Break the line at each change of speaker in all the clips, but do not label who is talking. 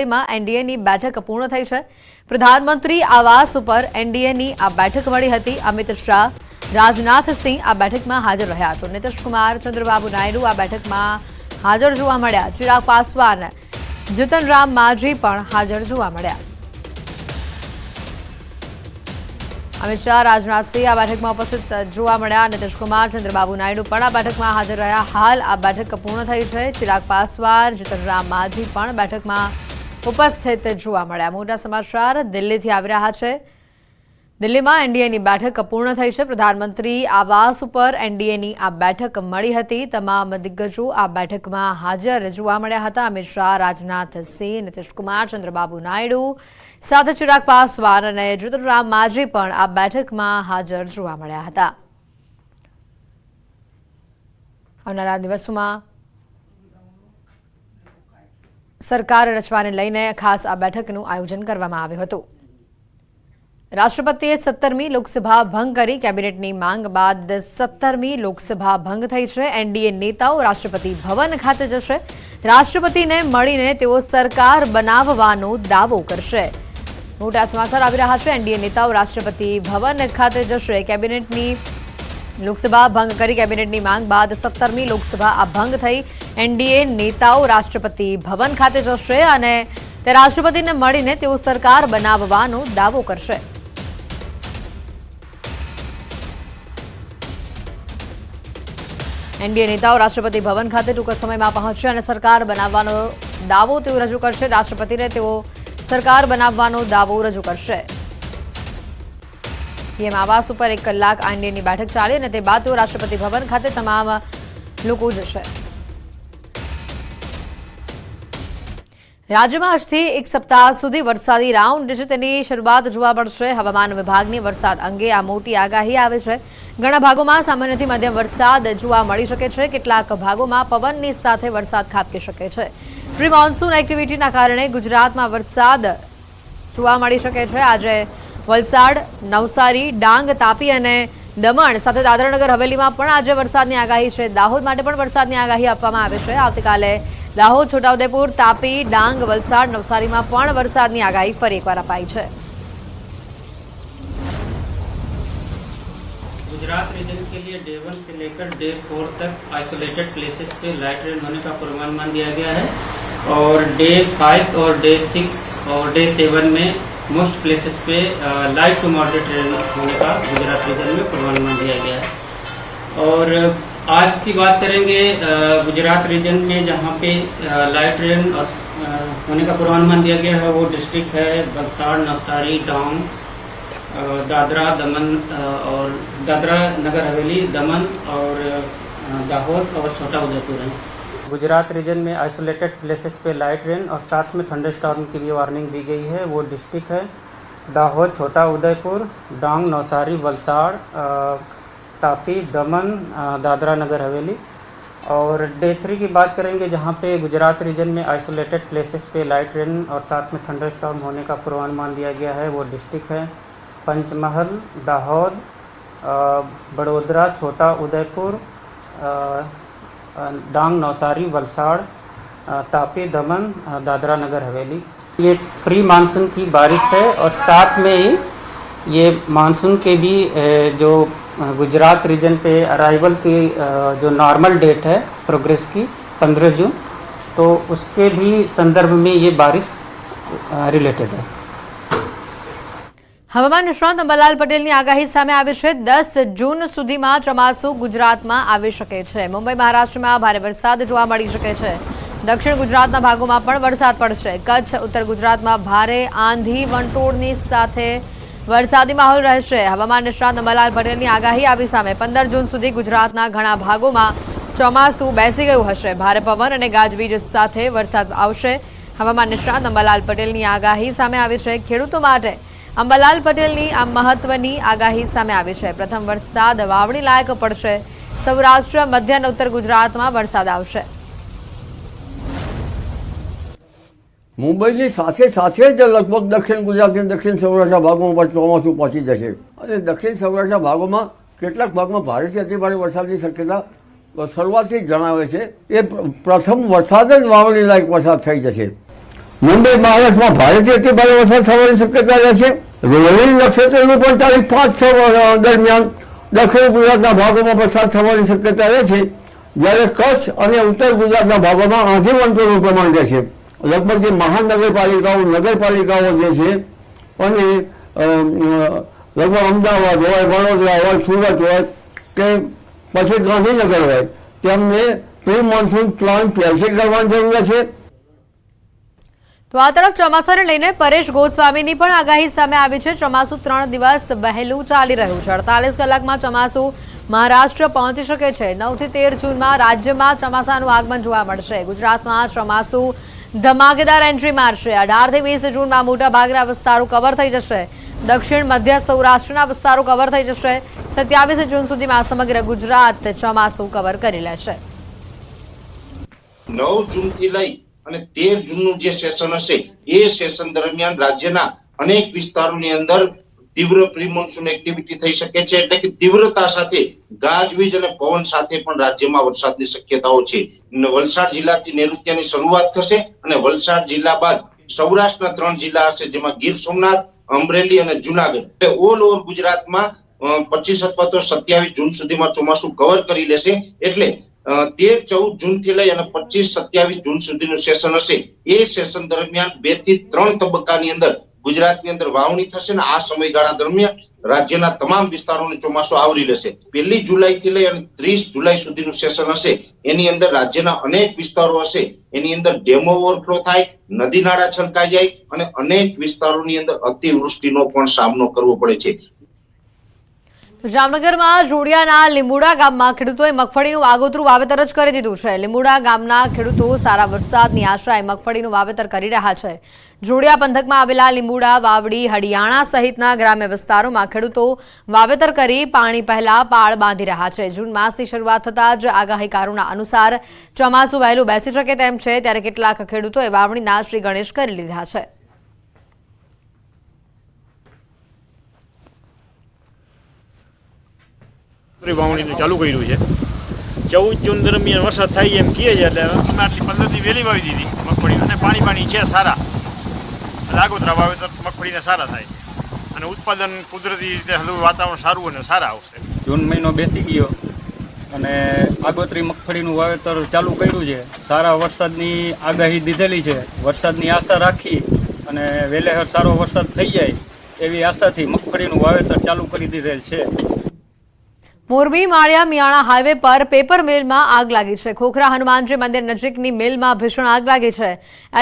માં એનડીએની બેઠક પૂર્ણ થઈ છે। પ્રધાનમંત્રી આવાસ ઉપર એનડીએની આ બેઠક મળી હતી। અમિત શાહ, રાજનાથ સિંહ આ બેઠકમાં હાજર રહ્યા તો નીતિશ કુમાર, ચંદ્રબાબુ નાયડુ આ બેઠકમાં હાજર જોવા મળ્યા। ચિરાગ પાસવાન, જીતન રામ માઝી પણ હાજર જોવા મળ્યા। અમિત શાહ, રાજનાથ સિંહ આ બેઠકમાં ઉપસ્થિત જોવા મળ્યા। નીતિશ કુમાર, ચંદ્રબાબુ નાયડુ પણ આ બેઠકમાં હાજર રહ્યા। હાલ આ બેઠક પૂર્ણ થઈ છે। ચિરાગ પાસવાન, જીતન રામ માઝી પણ બેઠકમાં ઉપસ્થિત જોવા મળ્યા। મોટા સમાચાર દિલ્હીથી આવી રહ્યા છે। દિલ્હીમાં એનડીએની બેઠક પૂર્ણ થઈ છે। પ્રધાનમંત્રી આવાસ ઉપર એનડીએની આ બેઠક મળી હતી। તમામ દિગ્ગજો આ બેઠકમાં હાજર જોવા મળ્યા હતા। અમિત શાહ, રાજનાથ સિંહ, નીતિશ કુમાર, ચંદ્રબાબુ નાયડુ સાથે ચિરાગ પાસવાન અને જીતન રામ માઝી પણ આ બેઠકમાં હાજર જોવા મળ્યા હતા। આવનારા દિવસોમાં સરકાર રચવાને લઈને ખાસ આ બેઠકનું આયોજન કરવામાં આવ્યું હતું। રાષ્ટ્રપતિએ 17મી લોકસભા ભંગ કરી કેબિનેટની માંગ બાદ 17મી લોકસભા ભંગ થઈ છે। એનડીએ નેતાઓ રાષ્ટ્રપતિ ભવન ખાતે જશે। રાષ્ટ્રપતિને મળીને તેઓ સરકાર બનાવવાનો દાવો કરશે। મોટા સમાચાર આવી રહ્યા છે। એનડીએ નેતાઓ રાષ્ટ્રપતિ ભવન ખાતે જશે। કેબિનેટની લોકસભા ભંગ કરી કેબિનેટની માંગ બાદ 17મી લોકસભા આ ભંગ થઈ। એનડીએ નેતાઓ રાષ્ટ્રપતિ ભવન ખાતે જશે અને તે રાષ્ટ્રપતિને મળીને તેઓ સરકાર બનાવવાનો દાવો કરશે। એનડીએ નેતાઓ રાષ્ટ્રપતિ ભવન ખાતે ટૂંક સમયમાં પહોંચશે અને સરકાર બનાવવાનો દાવો તેઓ રજૂ કરશે। રાષ્ટ્રપતિને તેઓ સરકાર બનાવવાનો દાવો રજૂ કરશે। પીએમ આવાસ ઉપર 1 કલાક એનડીએની બેઠક ચાલી અને તે બાદ તેઓ રાષ્ટ્રપતિ ભવન ખાતે તમામ લોકો જશે। રાજ્યમાં આજથી 1 સપ્તાહ સુધી વરસાદી રાઉન્ડ છે તેની શરૂઆત જોવા મળશે। હવામાન વિભાગની વરસાદ અંગે આ મોટી આગાહી આવે છે। ઘણા ભાગોમાં સામાન્યથી મધ્યમ વરસાદ જોવા મળી શકે છે। કેટલાક ભાગોમાં પવનની સાથે વરસાદ ખાબકી શકે છે। પ્રી મોન્સૂન એક્ટિવિટીના કારણે ગુજરાતમાં વરસાદ જોવા મળી શકે છે। આજે વલસાડ, નવસારી, ડાંગ, તાપી અને દમણ સાથે દાદરાનગર હવેલીમાં પણ આજે વરસાદની આગાહી છે। દાહોદ માટે પણ વરસાદની આગાહી આપવામાં આવી છે। આવતીકાલે દાહોદ, છોટાઉદેપુર, તાપી, ડાંગ, વલસાડ, નવસારીમાં પણ વરસાદની આગાહી ફરી એકવાર અપાઈ છે।
गुजरात रीजन के लिए डे 1 से लेकर डे 4 तक आइसोलेटेड प्लेसेस पे लाइट रेन होने का पूर्वानुमान दिया गया है और डे 5 और डे 6 और डे 7 में मोस्ट प्लेसेस पे लाइट टू मॉडरेट रेन होने का गुजरात रीजन में पूर्वानुमान दिया गया है। और आज की बात करेंगे गुजरात रीजन में जहाँ पे लाइट रेन होने का पूर्वानुमान दिया गया है वो डिस्ट्रिक्ट है वलसाड़, नवसारी, डांग, दादरा, दमन और दादरा नगर हवेली, दमन और दाहोद और छोटा उदयपुर है। गुजरात रीजन में आइसोलेटेड प्लेसेस पे लाइट रेन और साथ में थंडरस्टॉर्म की भी वार्निंग दी गई है। वो डिस्ट्रिक्ट है दाहोद, छोटा उदयपुर, डांग, नवसारी, वलसाड़, तापी, दमन, दादरा नगर हवेली। और डे 3 की बात करेंगे जहाँ पे गुजरात रीजन में आइसोलेटेड प्लेसेस पे लाइट रेन और साथ में थंडरस्टॉर्म होने का पूर्वानुमान दिया गया है। वो डिस्ट्रिक्ट है पंचमहल, दाहोद, बड़ोदरा, छोटा उदयपुर, डांग, नवसारी, वलसाड़, तापी, दमन, दादरा नगर हवेली। ये प्री मानसून की बारिश है और साथ में ही ये मानसून के भी जो गुजरात रीजन पे अराइवल की जो नॉर्मल डेट है प्रोग्रेस की 15 जून, तो उसके भी संदर्भ में ये बारिश रिलेटेड है।
હવામાન નિષ્ણાંત અંબાલાલ પટેલની આગાહી સામે આવી છે। 10 જૂન સુધીમાં ચોમાસું ગુજરાતમાં આવી શકે છે। મુંબઈ, મહારાષ્ટ્રમાં ભારે વરસાદ જોવા મળી શકે છે। દક્ષિણ ગુજરાતના ભાગોમાં પણ વરસાદ પડશે। કચ્છ, ઉત્તર ગુજરાતમાં ભારે આંધી વંટોળની સાથે વરસાદી માહોલ રહેશે। હવામાન નિષ્ણાંત અંબાલાલ પટેલની આગાહી આવી સામે 15 જૂન સુધી ગુજરાતના ઘણા ભાગોમાં ચોમાસું બેસી ગયું હશે। ભારે પવન અને ગાજવીજ સાથે વરસાદ આવશે। હવામાન નિષ્ણાંત અંબાલાલ પટેલની આગાહી સામે આવી છે। ખેડૂતો માટે અંબાલાલ પટેલની આ મહત્વની આગાહી સામે આવી છે। પ્રથમ વરસાદ વાવણી લાયક પડશે। સૌરાષ્ટ્ર, મધ્ય અને ઉત્તર ગુજરાતમાં વરસાદ આવશે।
મુંબઈની સાથે સાથે જ લગભગ દક્ષિણ ગુજરાતની દક્ષિણ સૌરાષ્ટ્રના ભાગોમાં પણ ચોમાસું પહોંચી જશે અને દક્ષિણ સૌરાષ્ટ્રના ભાગોમાં કેટલાક ભાગમાં ભારેથી અતિભારે વરસાદની શક્યતા શરૂઆતથી જ જણાવે છે। એ પ્રથમ વરસાદ જ વાવણી લાયક વરસાદ થઈ જશે। મુંબઈ મહારાષ્ટ્રમાં ભારેથી અતિ ભારે વરસાદ થવાની શક્યતા રહેશે. રોહિણી નક્ષત્રની પણ તારીખ 5-6 દરમિયાન દક્ષિણ ગુજરાતના ભાગોમાં વરસાદ થવાની શક્યતા રહેશે. જ્યારે કચ્છ અને ઉત્તર ગુજરાતના ભાગોમાં આંધી વંટોળનું પ્રમાણ રહેશે. લગભગ જે મહાનગરપાલિકાઓ નગરપાલિકાઓ જે છે અને લગભગ અમદાવાદ હોય, વડોદરા હોય, સુરત હોય કે પછી ગાંધીનગર હોય તેમને પ્રી મોન્સૂન પ્લાન પહેલથી કરવાની જરૂર છે.
તો આ તરફ ચોમાસાને લઈને પરેશ ગોસ્વામીની પણ આગાહી સામે આવી છે. ચોમાસું 3 દિવસ વહેલું ચાલી રહ્યું છે. 48 કલાકમાં ચોમાસું મહારાષ્ટ્ર પહોંચી શકે છે. 9 થી 13 જૂનમાં રાજ્યમાં ચોમાસાનું આગમન જોવા મળશે. ગુજરાતમાં ચોમાસું ધમાકેદાર એન્ટ્રી મારશે. 18 થી 20 જૂનમાં મોટા ભાગના વિસ્તારો કવર થઈ જશે. દક્ષિણ મધ્ય સૌરાષ્ટ્રના વિસ્તારો કવર થઈ જશે. 27 જૂન સુધીમાં સમગ્ર ગુજરાત ચોમાસું કવર કરી લેશે.
9 જૂનથી લઈ અને 13 જૂનનું જે સેશન હશે એ સેશન દરમિયાન રાજ્યના અનેક વિસ્તારોની અંદર તીવ્ર પ્રી મોન્સૂન એક્ટિવિટી થઈ શકે છે. એટલે કે તીવ્રતા સાથે ગાજવીજ અને પવન સાથે પણ રાજ્યમાં વરસાદની શક્યતાઓ છે. વલસાડ જિલ્લાથી નૈઋત્યની શરૂઆત થશે અને વલસાડ જિલ્લા બાદ સૌરાષ્ટ્રના 3 જિલ્લા હશે, જેમાં ગીર સોમનાથ, અમરેલી અને જુનાગઢ. ઓલ ઓવર ગુજરાતમાં 25 અથવા તો 27 જૂન સુધીમાં ચોમાસું કવર કરી લેશે. એટલે 13-14 જૂન થી લઈ અને 25-27 જૂન સુધીનું સેશન હશે એ સેશન દરમિયાન 2 થી 3 તબક્કાની અંદર ગુજરાતની અંદર વાવણી થશે અને આ સમયગાળા દરમિયાન રાજ્યના તમામ વિસ્તારોને ચોમાસું આવરી લેશે. 1 જુલાઈ થી લઈ અને 30 જુલાઈ સુધીનું સેશન હશે એની અંદર રાજ્યના અનેક વિસ્તારો હશે એની અંદર ડેમો ઓવરફ્લો થાય, નદી નાળા છલકાઈ જાય અને અનેક વિસ્તારોની અંદર અતિવૃષ્ટિનો પણ સામનો કરવો પડે છે.
જામનગરમાં જોડિયાના લીંબુડા ગામમાં ખેડૂતોએ મગફળીનું આગોતરું વાવેતર જ કરી દીધું છે. લીંબુડા ગામના ખેડૂતો સારા વરસાદની આશાએ મગફળીનું વાવેતર કરી રહ્યા છે. જોડિયા પંથકમાં આવેલા લીંબુડા, વાવડી, હડિયાણા સહિતના ગ્રામ્ય વિસ્તારોમાં ખેડૂતો વાવેતર કરી પાણી પહેલા પાળ બાંધી રહ્યા છે. જૂન માસની શરૂઆત થતાં જ આગાહીકારોના અનુસાર ચોમાસું વહેલું બેસી શકે તેમ છે. ત્યારે કેટલાક ખેડૂતોએ વાવણીના શ્રી ગણેશ કરી લીધા છે.
વાવણીનું ચાલુ કર્યું છે. 14 જૂન દરમિયાન વરસાદ થાય એમ કહે છે, એટલે અમે આટલી 15 દી વહેલી વાવી દીધી મગફળી અને પાણી છે સારા. આગોતરા વાવેતર મગફળીને સારા થાય અને ઉત્પાદન કુદરતી રીતે વાતાવરણ સારું અને સારા આવશે.
જૂન મહિનો બેસી ગયો અને આગોતરી મગફળીનું વાવેતર ચાલુ કર્યું છે. સારા વરસાદની આગાહી દીધેલી છે. વરસાદની આશા રાખી અને વહેલેસર સારો વરસાદ થઈ જાય એવી આશાથી મગફળીનું વાવેતર ચાલુ કરી દીધેલ છે.
મોરબી માળિયા મિયાણા હાઈવે પર પેપર મિલમાં આગ લાગી છે. ખોખરા હનુમાનજી મંદિર નજીકની મિલમાં ભીષણ આગ લાગી છે.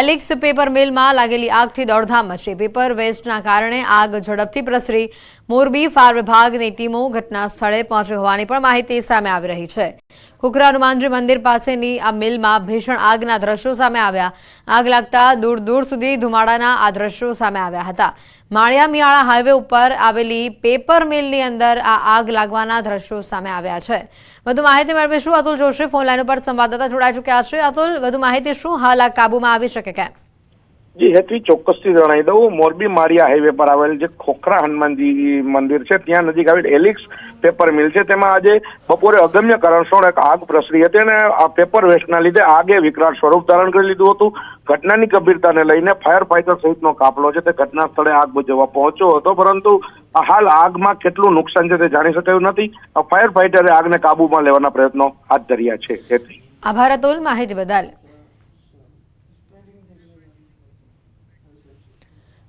એલિક્સ પેપર મિલમાં લાગેલી આગથી દોડધામ મચી. પેપર વેસ્ટના કારણે આગ ઝડપથી પ્રસરી. મોરબી ફાયર વિભાગની ટીમો ઘટના સ્થળે પહોંચી હોવાની પણ માહિતી સામે આવી રહી છે. ખોખરા હનુમાનજી મંદિર પાસેની આ મિલમાં ભીષણ આગના દ્રશ્યો સામે આવ્યા. આગ લાગતા દૂર દૂર સુધી ધુમાડાના આ દ્રશ્યો સામે આવ્યા હતા. માળિયા મિયાણા હાઈવે ઉપર આવેલી પેપર મિલની અંદર આ આગ લાગવાના દ્રશ્યો સામે આવ્યા છે. વધુ માહિતી મેળવીશું. અતુલ જોશી ફોન લાઈન ઉપર સંવાદદાતા જોડાઈ ચૂક્યા છે. અતુલ, વધુ માહિતી શું હાલ આગ કાબુમાં આવી શકે કેમ?
જી હેતવી, ચોક્કસથી જણાવી દઉં. મોરબી માળિયા હાઈવે પર આવેલ જે ખોખરા હનુમાનજી મંદિર છે ત્યાં નજીક આવેલ એલિક્સ પેપર મિલ છે. તેમાં આજે બપોરે અગમ્ય કારણસર એક આગ પ્રસરી હતી અને આ પેપર વેસ્ટના લીધે આગે વિકરાળ સ્વરૂપ ધારણ કરી લીધું હતું. ઘટનાની ગંભીરતાને લઈને ફાયર ફાઈટર સહિતનો કાફલો છે તે ઘટના સ્થળે આગ બુઝાવવા પહોંચ્યો હતો, પરંતુ હાલ આગમાં કેટલું નુકસાન છે તે જાણી શકાયું નથી. ફાયર ફાઈટરે આગને કાબુમાં લેવાના પ્રયત્નો હાથ ધર્યા છે. હેતવી,
આભાર અતુલ માહિતી બદલ.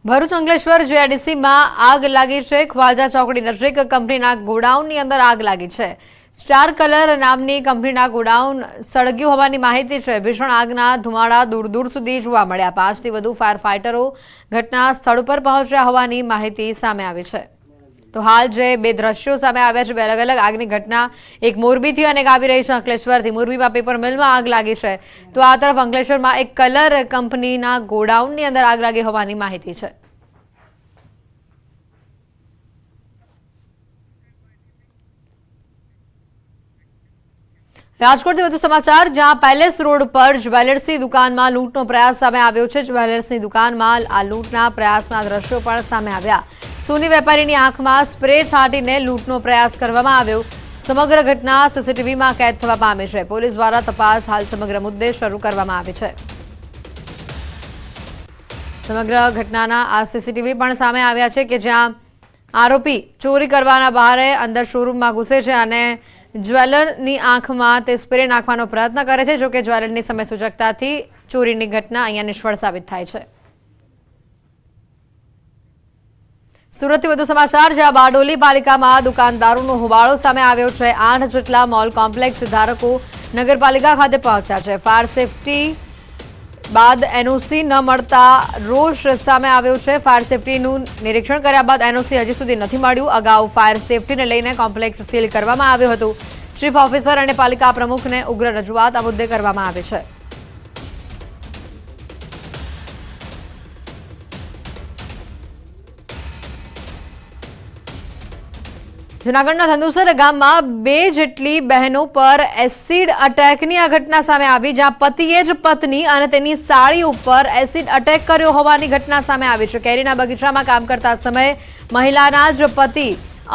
ભરૂચ અંકલેશ્વર જીઆઈડીસીમાં આગ લાગી છે. ખ્વાજા ચોકડી નજીક કંપનીના ગોડાઉનની અંદર આગ લાગી છે. સ્ટાર કલર નામની કંપનીના ગોડાઉન સળગ્યું હોવાની માહિતી છે. ભીષણ આગના ધુમાડા દૂર દૂર સુધી જોવા મળ્યા. 5 થી વધુ ફાયર ફાઈટરો ઘટના સ્થળ પર પહોંચ્યા હોવાની માહિતી સામે આવી છે. તો હાલ જે બે દ્રશ્યો સામે આવ્યા છે, બે અલગ અલગ આગની ઘટના, એક મોરબીથી અને એક આવી રહી છે અંકલેશ્વરથી. મોરબીમાં પેપર મિલમાં આગ લાગી છે, તો આ તરફ અંકલેશ્વરમાં એક કલર કંપનીના ગોડાઉનની અંદર આગ લાગી હોવાની માહિતી છે. રાજકોટથી વધુ સમાચાર, જ્યાં પેલેસ રોડ પર જ્વેલર્સની દુકાનમાં લૂંટનો પ્રયાસ સામે આવ્યો છે. જ્વેલર્સની દુકાનમાં આ લૂંટના પ્રયાસના દ્રશ્યો પણ સામે આવ્યા. સોની વેપારીની આંખમાં સ્પ્રે છાંટીને લૂંટનો પ્રયાસ કરવામાં આવ્યો. સમગ્ર ઘટના સીસીટીવીમાં કેદ થવા પામી છે. પોલીસ દ્વારા તપાસ હાલ સમગ્ર મુદ્દે શરૂ કરવામાં આવી છે. સમગ્ર ઘટનાના આ સીસીટીવી પણ સામે આવ્યા છે કે જ્યાં આરોપી ચોરી કરવાના બહારે અંદર શોરૂમમાં ઘૂસે છે અને જ્વેલરની આંખમાં તે સ્પ્રે નાખવાનો પ્રયત્ન કરે છે, જોકે જ્વેલરની સમય સૂચકતાથી ચોરીની ઘટના અહીંયા નિષ્ફળ સાબિત થાય છે. સુરતથી વધુ સમાચાર, જ્યાં બારડોલી પાલિકામાં દુકાનદારોનો હોબાળો સામે આવ્યો છે. 8 જેટલા મોલ કોમ્પ્લેક્સ ધારકો નગરપાલિકા ખાતે પહોંચ્યા છે. ફાયર સેફટી બાદ એનઓસી ન મળતા રોષ સામે આવ્યો છે. ફાયર સેફટીનું નિરીક્ષણ કર્યા બાદ એનઓસી હજી સુધી નથી મળ્યું. અગાઉ ફાયર સેફટીને લઈને કોમ્પ્લેક્સ સીલ કરવામાં આવ્યું હતું. ચીફ ઓફિસર અને પાલિકા પ્રમુખને ઉગ્ર રજૂઆત આ મુદ્દે કરવામાં આવી છે. જૂનાગઢના ધંધુસર ગામમાં 2 જેટલી બહેનો પર એસિડ અટેકની આ ઘટના સામે આવી, જ્યાં પતિએ જ પત્ની અને તેની સાળી ઉપર એસિડ અટેક કર્યો હોવાની ઘટના સામે આવી છે. કેરીના બગીચામાં કામ કરતા સમયે મહિલાના જ પતિ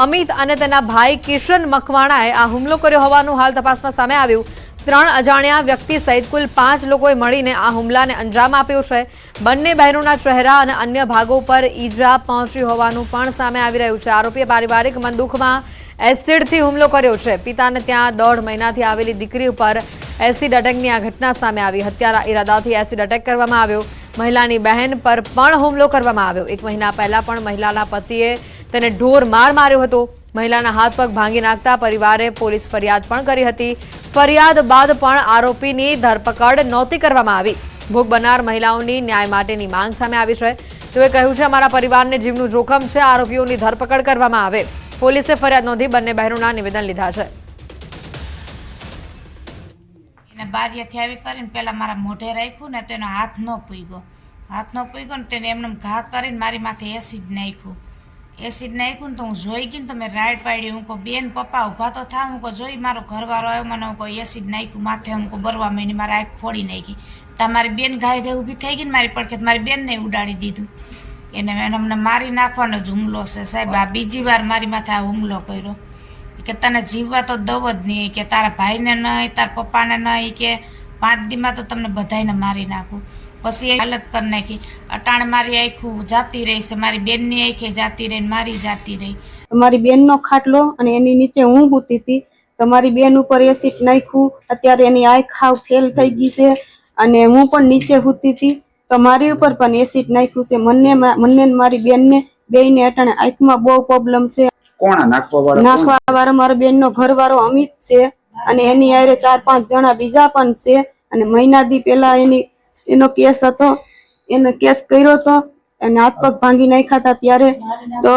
અમિત અને તેના ભાઈ કિશન મકવાણાએ આ હુમલો કર્યો હોવાનું હાલ તપાસમાં સામે આવ્યું. 3 અજાણ્યા વ્યક્તિ સહિત કુલ 5 લોકોએ મળીને આ હુમલાને અંજામ આપ્યો છે. બંને બહેનોના ચહેરા અને અન્ય ભાગો પર ઈજા પહોંચી હોવાનું પણ સામે આવી રહ્યું છે. આરોપીએ પારિવારિક બંદૂકમાં એસિડથી હુમલો કર્યો છે. પિતાને ત્યાં 1.5 મહિનાથી આવેલી દીકરી ઉપર એસિડ અટેકની આ ઘટના સામે આવી. હત્યાના ઈરાદાથી એસિડ અટેક કરવામાં આવ્યો. મહિલાની બહેન પર પણ હુમલો કરવામાં આવ્યો. 1 મહિના પહેલા પણ મહિલાના પતિએ તેને ઢોર માર માર્યો હતો. મહિલાના હાથ પગ ભાંગી નાખતા પરિવારે પોલીસ ફરિયાદ પણ કરી હતી. ફરિયાદ બાદ પણ આરોપીની ધરપકડ નહોતી કરવામાં આવી. ભોગ બનનાર મહિલાઓની ન્યાય માટેની માંગ સામે આવી છે. તેઓએ કહ્યું છે, અમારા પરિવારને જીવનું જોખમ છે, આરોપીઓની ધરપકડ કરવામાં આવે. પોલીસે ફરિયાદ નોંધી બંને બહેનોના નિવેદન લીધા છે.
એને બારીએથી આવી કરીને પેલા મારા મોઢે રાખ્યું ને તેનો હાથ ન પૂગ્યો ને તેને એમને ઘા કરીને મારી માથે એસિડ નાખ્યું ને તો હું જોઈ ગઈ ને તો મેં રાઈડ પાડી. હું કહું બેન પપ્પા ઊભા તો થા. હું કહું જોઈ મારો ઘરવાળો આવ્યો, મને હું કહું એસિડ નાખ્યું માથે. હું કહું બરવા મહિની મારી આંખ ફોડી નાખી. તમારી બેન ઘાય ઊભી થઈ ગઈ ને મારી પડખે મારી બેનને ઉડાડી દીધું. એને અમને મારી નાખવાનો જ હુમલો છે સાહેબ. આ બીજી વાર મારી માથે આ હુમલો કર્યો કે તને જીવવા તો દવ જ નહીં, કે તારા ભાઈને નહીં, તારા પપ્પાને નહીં, કે 5 દીમાં તો તમને બધાને મારી નાખું. પછી એ હાલત કરી નાખી. અટાણે મારી આંખું જાતી રહી છે, મારી બેનની આંખે જાતી રહી, મારી જાતી રહી.
મારી બેનનો ખાટલો અને એની નીચે હું સૂતી હતી. તમારી બેન ઉપર એસિડ નાખ્યું. અત્યારે એની આંખ હાવ ફેલ થઈ ગઈ છે અને હું પણ નીચે સૂતી હતી તો મારી ઉપર પણ એસિડ નાખ્યું છે. મને મારી બેનને બેયને અટાણે આંખમાં બહુ પ્રોબ્લેમ છે.
કોણ
નાખવા વાળો મારા બેનનો ઘરવાળો અમિત છે અને એની હારે 4-5 જણા બીજા પણ છે. અને મહિના દી પહેલા એનો કેસ હતો, એને કેસ કર્યો હતો અને હાથ પગ ભાંગી નાખ્યા હતા ત્યારે તો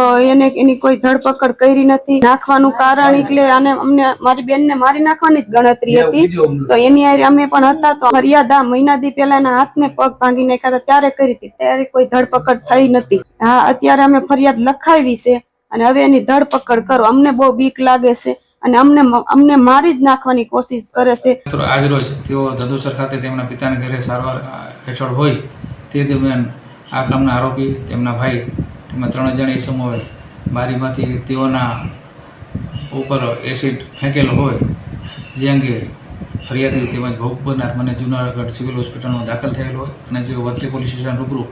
એની કોઈ ધરપકડ કરી નથી. નાખવાનું કારણ એટલે અને અમને મારી બેનને મારી નાખવાની જ ગણતરી હતી. તો એની હારે અમે પણ હતા. તો ફરિયાદ આ મહિના દી પહેલા એના હાથને પગ ભાંગી નાખ્યા હતા ત્યારે કરી હતી. ત્યારે કોઈ ધરપકડ થઈ નથી. હા, અત્યારે અમે ફરિયાદ લખાવી છે અને હવે એની ધરપકડ કરો. અમને બહુ બીક લાગે છે અને અમને મારી જ નાખવાની કોશિશ કરે છે.
આજ રોજ તેઓ ધંધુસર ખાતે તેમના પિતાના ઘરે સારવાર હેઠળ હોય તે દરમિયાન આ કામના આરોપી તેમના ભાઈ તેમાં 3 જણા ઈસમોએ બારીમાંથી તેઓના ઉપર એસિડ ફેંકેલો હોય, જે અંગે ફરિયાદી તેમજ ભોગ બનનાર મને જૂનાગઢ સિવિલ હોસ્પિટલમાં દાખલ થયેલો હોય અને જો વંથલી પોલીસ સ્ટેશન રૂબરૂ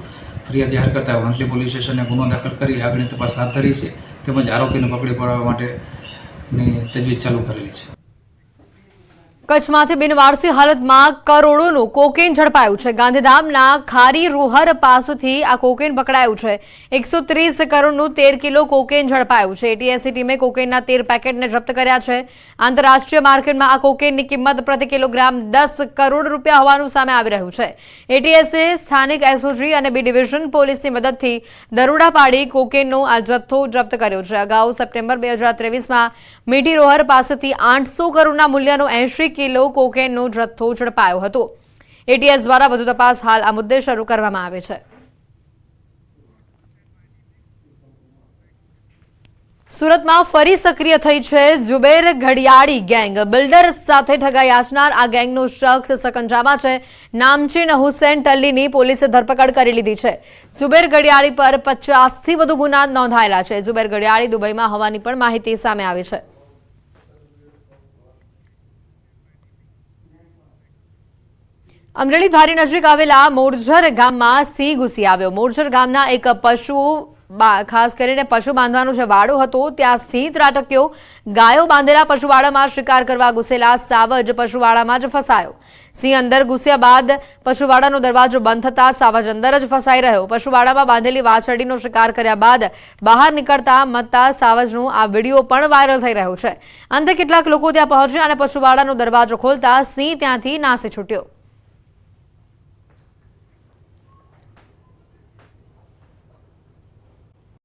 ફરિયાદ જાહેર કરતા વંથલી પોલીસ સ્ટેશને ગુનો દાખલ કરી આગળની તપાસ હાથ ધરી છે. તેમજ આરોપીને પકડી પાડવા માટેની તજવીજ ચાલુ કરેલી છે.
કચ્છમાંથી બિનવારસી હાલતમાં કરોડોનું કોકેન ઝડપાયું છે. ગાંધીધામના ખારી રોહર પાસેથી આ કોકેન પકડાયું છે. 130 કરોડનું 13 કિલો કોકેન ઝડપાયું છે. એટીએસની ટીમે કોકેનના 13 પેકેટને જપ્ત કર્યા છે. આંતરરાષ્ટ્રીય માર્કેટમાં આ કોકેનની કિંમત પ્રતિ કિલોગ્રામ 10 કરોડ રૂપિયા હોવાનું સામે આવી રહ્યું છે. એટીએસે સ્થાનિક એસઓજી અને બી ડિવિઝન પોલીસની મદદથી દરોડા પાડી કોકેનનો આ જથ્થો જપ્ત કર્યો છે. અગાઉ સપ્ટેમ્બર 2023માં મીઠી રોહર પાસેથી 800 કરોડના મૂલ્યનો 80 કિલો કોકેનનો જથ્થો ઝડપાયો હતો. એટીએસ દ્વારા વધુ તપાસ હાલ આ મુદ્દે શરૂ કરવામાં આવે છે. સુરતમાં ફરી સક્રિય થઈ છે ઝુબેર ઘડિયાળી ગેંગ. બિલ્ડર સાથે ઠગાઈ આચનાર આ ગેંગનો શખ્સ સકંજામાં છે. નામચીન હુસેન ટલ્લીની પોલીસે ધરપકડ કરી લીધી છે. ઝુબેર ઘડિયાળી પર 50થી વધુ ગુના નોંધાયેલા છે. ઝુબેર ઘડિયાળી દુબઈમાં હોવાની પણ માહિતી સામે આવી છે. અમરેલી ધારી નજીક આવેલા મોરજર ગામમાં સિંહ ઘૂસી આવ્યો. મોરજર ગામના એક ખાસ કરીને પશુ બાંધવાનો જે વાડો હતો ત્યાં સિંહ ત્રાટક્યો. ગાયો બાંધેલા પશુવાડામાં શિકાર કરવા ઘૂસેલા સાવજ પશુવાડામાં જ ફસાયો. સિંહ અંદર ઘૂસ્યા બાદ પશુવાડાનો દરવાજો બંધ થતા સાવજ અંદર જ ફસાઈ રહ્યો. પશુવાડામાં બાંધેલી વાછરડીનો શિકાર કર્યા બાદ બહાર નીકળતા મતતા સાવજનો આ વિડીયો પણ વાયરલ થઈ રહ્યો છે. અંતે કેટલાક લોકો ત્યાં પહોંચ્યા અને પશુવાડાનો દરવાજો ખોલતા સિંહ ત્યાંથી નાસી છૂટ્યો.